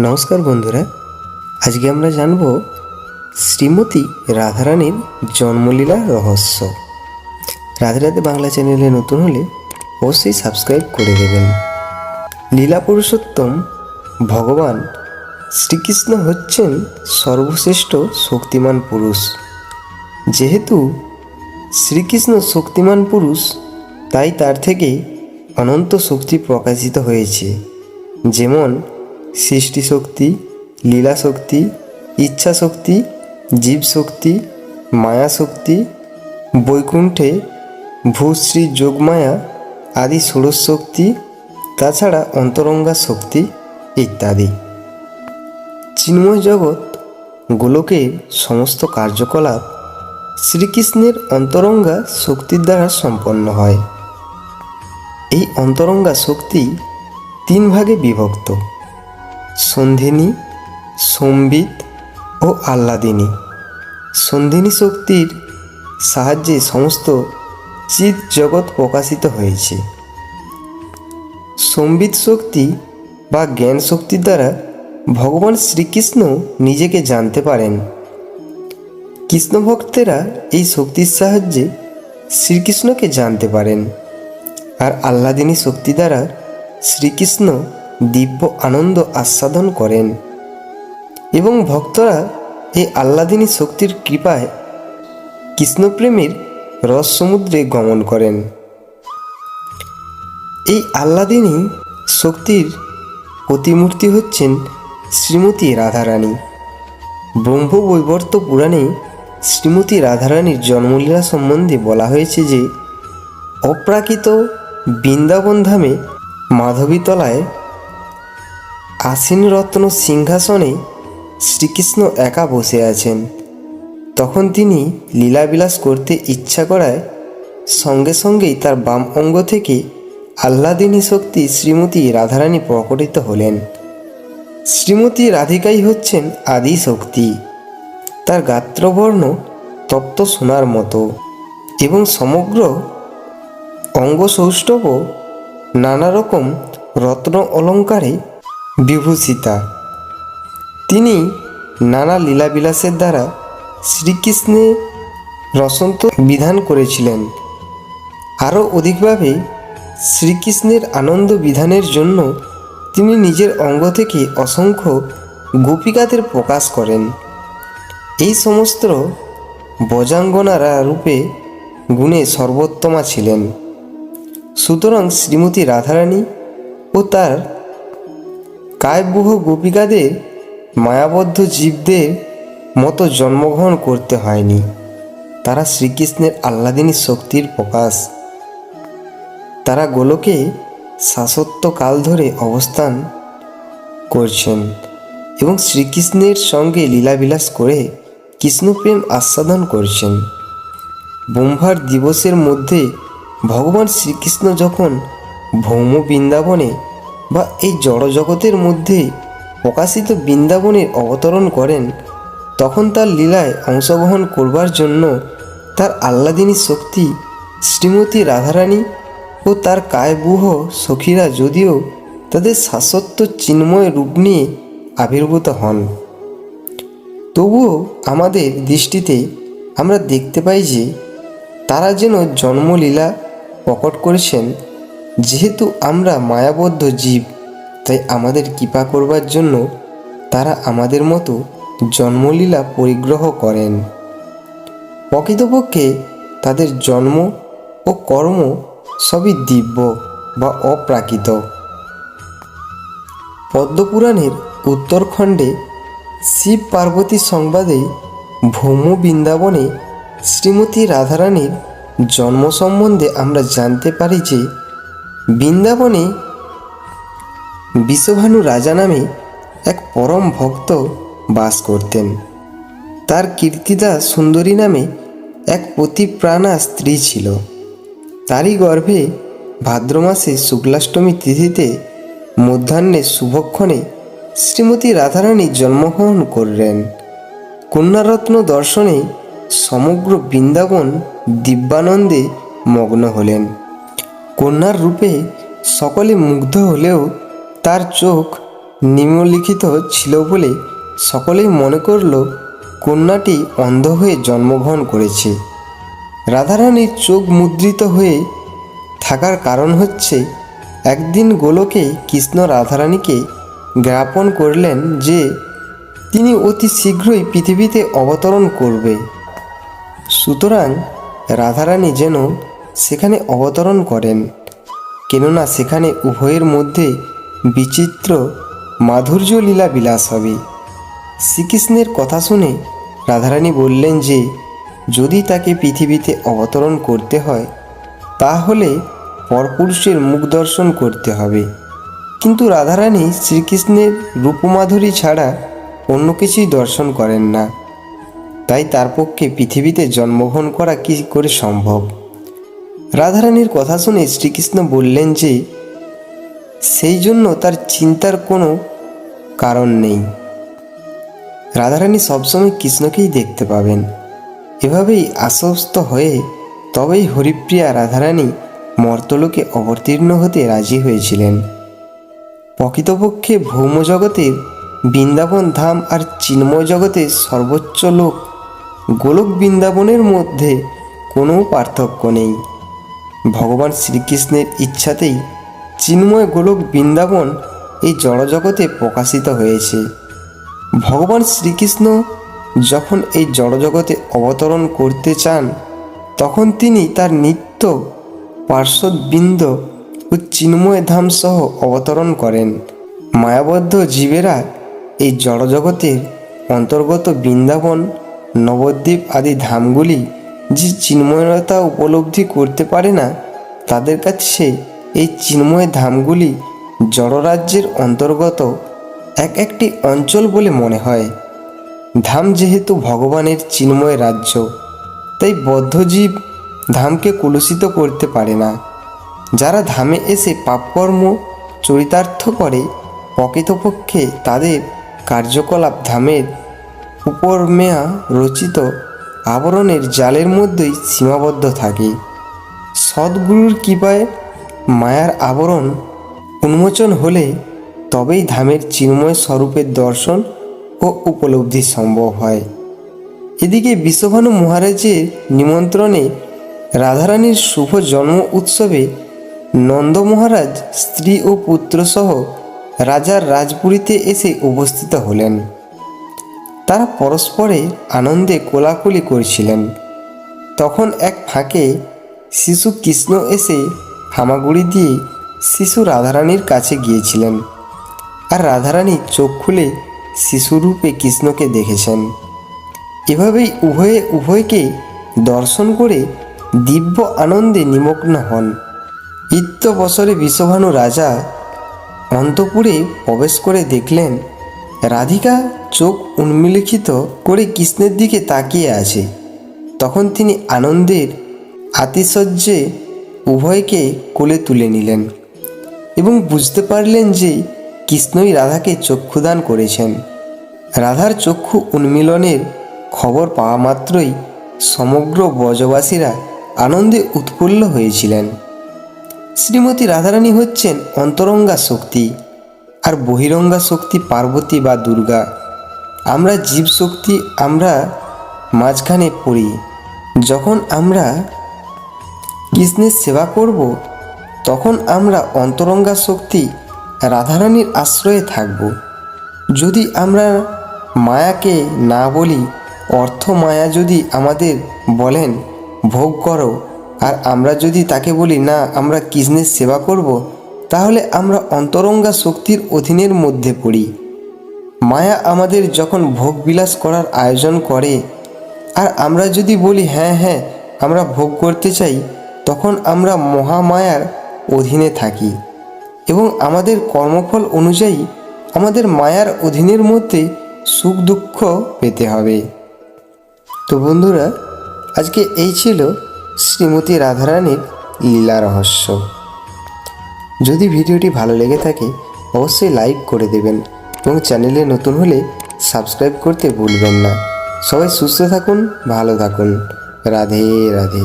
নমস্কার বন্ধুরা, আজকে আমরা জানব শ্রীমতী রাধারানীর জন্মলীলা রহস্য। রাধে রাধে বাংলা চ্যানেলে নতুন হলে অবশ্যই সাবস্ক্রাইব করে দেবেন। লীলা পুরুষোত্তম ভগবান শ্রীকৃষ্ণ হচ্ছেন সর্বশ্রেষ্ঠ শক্তিমান পুরুষ। যেহেতু শ্রীকৃষ্ণ শক্তিমান পুরুষ, তাই তার থেকে অনন্ত শক্তি প্রকাশিত হয়েছে, যেমন সৃষ্টি শক্তি, লীলা শক্তি, ইচ্ছা শক্তি, জীব শক্তি, মায়া শক্তি, বৈকুণ্ঠে ভূশ্রী যোগমায়া আদি ষোড়শ শক্তি, তাছাড়া অন্তরঙ্গা শক্তি ইত্যাদি। চিন্ময় জগৎ গোলকের সমস্ত কার্যকলাপ শ্রীকৃষ্ণের অন্তরঙ্গা শক্তির দ্বারা সম্পন্ন হয়। এই অন্তরঙ্গা শক্তি তিন ভাগে বিভক্ত: সন্ধিনী, সম্বিত ও আহ্লাদিনী। সন্ধিনী শক্তির সাহায্যে সমস্ত চিৎ জগৎ প্রকাশিত হয়েছে। সম্বিত শক্তি বা জ্ঞান শক্তির দ্বারা ভগবান শ্রীকৃষ্ণ নিজেকে জানতে পারেন। কৃষ্ণ ভক্তেরা এই শক্তির সাহায্যে শ্রীকৃষ্ণকে জানতে পারেন। আর আহ্লাদিনী শক্তি দ্বারা শ্রীকৃষ্ণ দিব্য আনন্দ আস্বাদন করেন এবং ভক্তরা এই আহ্লাদিনী শক্তির কৃপায় কৃষ্ণপ্রেমের রস সমুদ্রে গমন করেন। এই আহ্লাদিনী শক্তির প্রতিমূর্তি হচ্ছেন শ্রীমতী রাধারানী। ব্রহ্মবৈবর্ত পুরাণে শ্রীমতী রাধারানীর জন্মলীলা সম্বন্ধে বলা হয়েছে যে, অপ্রাকৃত বৃন্দাবন ধামে মাধবীতলায় আসীন রত্ন সিংহাসনে শ্রীকৃষ্ণ একা বসে আছেন। তখন তিনি লীলাবিলাস করতে ইচ্ছা করায় সঙ্গে সঙ্গেই তার বাম অঙ্গ থেকে আহ্লাদিনী শক্তি শ্রীমতী রাধারানী প্রকটিত হলেন। শ্রীমতী রাধিকাই হচ্ছেন আদি শক্তি। তার গাত্রবর্ণ তপ্ত সোনার মতো এবং সমগ্র অঙ্গসৌষ্ঠব নানা রকম রত্ন অলঙ্কারে বিভূষিতা। তিনি নানা লীলাবিলাসের দ্বারা শ্রীকৃষ্ণের রসন্ত বিধান করেছিলেন। আরও অধিকভাবে শ্রীকৃষ্ণের আনন্দ বিধানের জন্য তিনি নিজের অঙ্গ থেকে অসংখ্য গোপিকাদের প্রকাশ করেন। এই সমস্ত বজাঙ্গনারা রূপে গুণে সর্বোত্তমা ছিলেন। সুতরাং শ্রীমতী রাধারানী ও তার কায়বুহ গোপিকাদের মায়াবদ্ধ জীবদের মতো জন্মগ্রহণ করতে হয়নি। তারা শ্রীকৃষ্ণের আহ্লাদিনী শক্তির প্রকাশ। তারা গোলকে শাশ্বতকাল ধরে অবস্থান করছেন এবং শ্রীকৃষ্ণের সঙ্গে লীলাবিলাস করে কৃষ্ণপ্রেম আস্বাদন করছেন। ব্রহ্মার দিবসের মধ্যে ভগবান শ্রীকৃষ্ণ যখন ভৌম বৃন্দাবনে বা এই জড়জগতের মধ্যে প্রকাশিত বৃন্দাবনে অবতরণ করেন, তখন তার লীলায় অংশগ্রহণ করবার জন্য তার আহ্লাদিনী শক্তি শ্রীমতী রাধারানী ও তার কায়বুহ সখীরা যদিও তাদের শাশ্বত চিন্ময় রূপ নিয়ে আবির্ভূত হন, তবুও আমাদের দৃষ্টিতে আমরা দেখতে পাই যে তারা যেন জন্মলীলা প্রকট করেছেন। যেহেতু আমরা মায়াবদ্ধ জীব, তাই আমাদের কৃপা করবার জন্য তারা আমাদের মতো জন্মলীলা পরিগ্রহ করেন। প্রকৃতপক্ষে তাদের জন্ম ও কর্ম সবই দিব্য বা অপ্রাকৃত। পদ্মপুরাণের উত্তরখণ্ডে শিব পার্বতী সংবাদে ভৌম বৃন্দাবনে শ্রীমতী রাধারানীর জন্ম সম্বন্ধে আমরা জানতে পারি যে, বৃন্দাবনে বিষভানু রাজা নামে এক পরম ভক্ত বাস করতেন। তার কীর্তিদা সুন্দরী নামে এক পতিপ্রাণা স্ত্রী ছিল। তারই গর্ভে ভাদ্র মাসে শুক্লাষ্টমী তিথিতে মধ্যাহ্নে শুভক্ষণে শ্রীমতী রাধারানী জন্মগ্রহণ করলেন। কন্যারত্ন দর্শনে সমগ্র বৃন্দাবন দিব্যানন্দে মগ্ন হলেন। কন্যার রূপে সকলে মুগ্ধ হলেও তার চোখ নিম্নলিখিত ছিল বলে সকলেই মনে করল কন্যাটি অন্ধ হয়ে জন্মগ্রহণ করেছে। রাধারানীর চোখ মুদ্রিত হয়ে থাকার কারণ হচ্ছে, একদিন গোলকে কৃষ্ণ রাধারানীকে জ্ঞাপন করলেন যে তিনি অতি শীঘ্রই পৃথিবীতে অবতরণ করবে। সুতরাং রাধারানী যেন সেখানে অবতরণ করেন, কেননা সেখানে উভয়ের মধ্যে বিচিত্র মাধুর্য লীলা বিলাস হবে। শ্রীকৃষ্ণের কথা শুনে রাধারানী বললেন যে যদি তাকে পৃথিবীতে অবতরণ করতে হয় তাহলে পরপুরুষের মুখ দর্শন করতে হবে। কিন্তু রাধারানী শ্রীকৃষ্ণের রূপমাধুরী ছাড়া অন্য কিছুই দর্শন করেন না, তাই তার পক্ষে পৃথিবীতে জন্মগ্রহণ করা কী করে সম্ভব। রাধারানীর কথা শুনে শ্রীকৃষ্ণ বললেন যে সেই জন্য তার চিন্তার কোনো কারণ নেই, রাধারানী সবসময় কৃষ্ণকেই দেখতে পাবেন। এভাবেই আশ্বস্ত হয়ে তবেই হরিপ্রিয়া রাধারানী মর্তলোকে অবতীর্ণ হতে রাজি হয়েছিলেন। প্রকৃতপক্ষে ভৌমজগতের বৃন্দাবন ধাম আর চিন্ময় জগতের সর্বোচ্চ লোক গোলক বৃন্দাবনের মধ্যে কোনো পার্থক্য নেই। ভগবান শ্রীকৃষ্ণের ইচ্ছাতেই চিন্ময় গোলক বৃন্দাবন এই জড়জগতে প্রকাশিত হয়েছে। ভগবান শ্রীকৃষ্ণ যখন এই জড়জগতে অবতরণ করতে চান তখন তিনি তার নিত্য পার্শ্বদবৃন্দ ও চিন্ময় ধাম সহ অবতরণ করেন। মায়াবদ্ধ জীবেরা এই জড়জগতের অন্তর্গত বৃন্দাবন, নবদ্বীপ আদি ধামগুলি যে চিন্ময়তা উপলব্ধি করতে পারে না, তাদের কাছে এই চিন্ময় ধামগুলি জড়রাজ্যের অন্তর্গত একটি অঞ্চল বলে মনে হয়। ধাম যেহেতু ভগবানের চিন্ময় রাজ্য, তাই বদ্ধজীব ধামকে কলুষিত করতে পারে না। যারা ধামে এসে পাপকর্ম চরিতার্থ করে, প্রকৃতপক্ষে তাদের কার্যকলাপ ধামের উপরমেয়া রচিত আবরণের জালের মধ্যেই সীমাবদ্ধ থাকে। সদ্গুরুর কৃপায় মায়ার আবরণ উন্মোচন হলে তবেই ধামের চিন্ময় স্বরূপের দর্শন ও উপলব্ধি সম্ভব হয়। এদিকে বিশ্বভানু মহারাজের নিমন্ত্রণে রাধারানীর শুভ জন্ম উৎসবে নন্দ মহারাজ স্ত্রী ও পুত্রসহ রাজার রাজপুরীতে এসে উপস্থিত হলেন। তারা পরস্পরে আনন্দে কোলাকুলি করছিলেন। তখন এক ফাঁকে শিশু কৃষ্ণ এসে হামাগুড়ি দিয়ে শিশু রাধারানীর কাছে গিয়েছিলেন, আর রাধারানী চোখ খুলে শিশুরূপে কৃষ্ণকে দেখেছেন। এভাবেই উভয়কে দর্শন করে দিব্য আনন্দে নিমগ্ন হন। ইত্য বছরে বিশ্বভানু রাজা অন্তঃপুরে প্রবেশ করে দেখলেন রাধিকা চোখ উন্মিলিখিত করে কৃষ্ণের দিকে তাকিয়ে আছে। তখন তিনি আনন্দের আতিশয্যে উভয়কে কোলে তুলে নিলেন এবং বুঝতে পারলেন যে কৃষ্ণই রাধাকে চক্ষুদান করেছেন। রাধার চক্ষু উন্মিলনের খবর পাওয়া মাত্রই সমগ্র ব্রজবাসীরা আনন্দে উৎফুল্ল হয়েছিলেন। শ্রীমতী রাধারানী হচ্ছেন অন্তরঙ্গা শক্তি, আর বহিরঙ্গা শক্তি পার্বতী বা দুর্গা। আমরা জীব শক্তি, আমরা মাঝখানে পড়ি। যখন আমরা কৃষ্ণের সেবা করব তখন আমরা অন্তরঙ্গা শক্তি রাধারানীর আশ্রয়ে থাকব। যদি আমরা মায়াকে না বলি, অর্থ মায়া যদি আমাদের বলেন ভোগ করো, আর আমরা যদি তাকে বলি না আমরা কৃষ্ণের সেবা করব, তাহলে আমরা অন্তরঙ্গা শক্তির অধীনের মধ্যে পড়ি। মায়া আমাদের যখন ভোগ বিলাস করার আয়োজন করে, আর আমরা যদি বলি হ্যাঁ হ্যাঁ আমরা ভোগ করতে চাই, তখন আমরা মহামায়ার অধীনে থাকি এবং আমাদের কর্মফল অনুযায়ী আমাদের মায়ার অধীনের মধ্যে সুখ দুঃখ পেতে হবে। তো বন্ধুরা, আজকে এই ছিল শ্রীমতী রাধারানীর লীলা রহস্য। যদি ভিডিওটি ভালো লেগে থাকে অবশ্যই লাইক করে দেবেন এবং চ্যানেলে নতুন হলে সাবস্ক্রাইব করতে ভুলবেন না। সবাই সুস্থ থাকুন, ভালো থাকুন। রাধে রাধে।